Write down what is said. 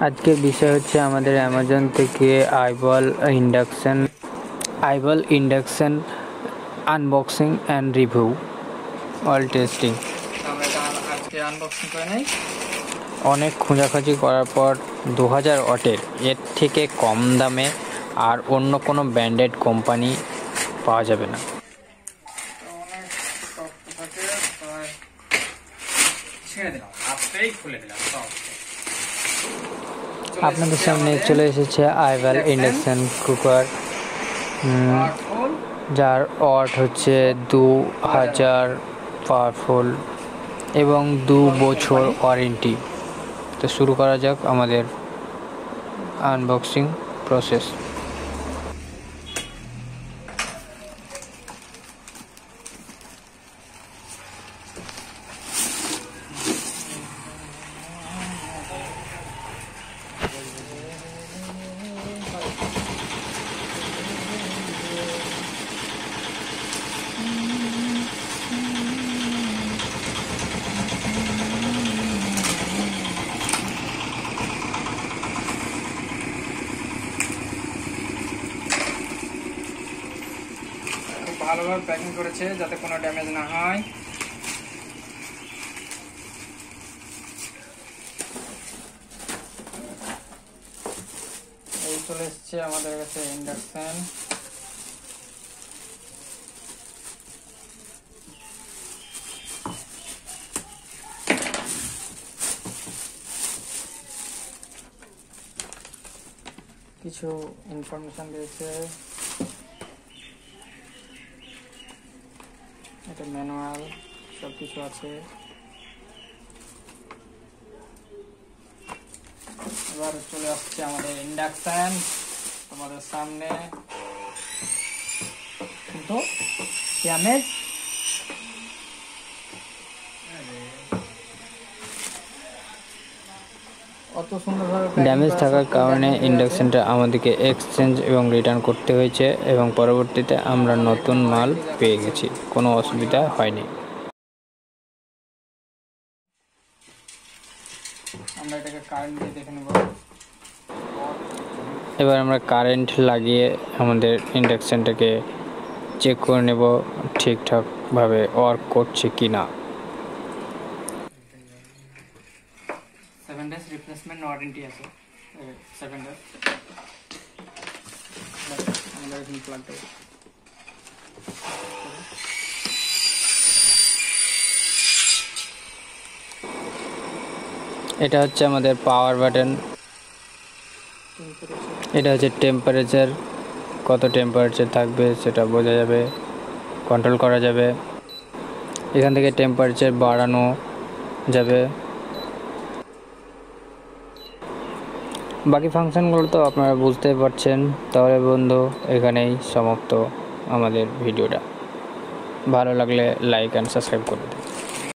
আজকের বিষয় হচ্ছে আমাদের অ্যামাজন থেকে iBell induction unboxing and review all testing. আমরা আজকে আনবক্সিং করে নেই। অনেক খোঁজাখুঁজি করার পর 2000 ওয়াটের এর থেকে কম দামে আর অন্য কোনো ব্র্যান্ডেড কোম্পানি পাওয়া যাবে না। আপনাদের সামনে চলে এসেছে iBell ইন্ডাকশন কুকার, যার ওয়াট হচ্ছে 2000 পাওয়ারফুল এবং 2 বছর ওয়ারেন্টি। তো শুরু করা যাক আমাদের আনবক্সিং প্রসেস। ভালোভাবে প্যাকিং করেছে যাতে কোনো ড্যামেজ না হয়। এই চলে এসছে আমাদের কাছে ইন্ডাকশন। কিছু ইনফরমেশন দিয়েছে, এটা ম্যানুয়াল, সব কিছু আছে। এবার চলে আসছে আমাদের ইন্ডাকশন তোমাদের সামনে। কিন্তু ড্যামেজ ড্যামেজ থাকার কারণে ইন্ডাকশনটা আমাদেরকে এক্সচেঞ্জ এবং রিটার্ন করতে হয়েছে এবং পরবর্তীতে আমরা নতুন মাল পেয়ে গেছি, কোনো অসুবিধা হয়নি। আমরা এটাকে কারেন্ট দিয়ে দেখে নেব। এবার আমরা কারেন্ট লাগিয়ে আমাদের ইন্ডাকশনটাকে চেক করে নেব ঠিকঠাকভাবে ওয়ার্ক করছে কি না। 7 days রিপ্লেসমেন্ট ওয়ারেন্টি আছে। 7 days আমরা এখন প্লাগ দেব। এটা হচ্ছে আমাদের পাওয়ার বাটন, এটা হচ্ছে টেম্পারেচার, কত টেম্পারেচার থাকবে সেটা বোঝা যাবে, কন্ট্রোল করা যাবে। এখান থেকে টেম্পারেচার বাড়ানো যাবে। বাকি ফাংশনগুলো তো আপনারা বুঝতেই পারছেন। তাহলে বন্ধু, এখানেই সমাপ্ত আমাদের ভিডিওটা। ভালো লাগলে লাইক অ্যান্ড সাবস্ক্রাইব করে দিন।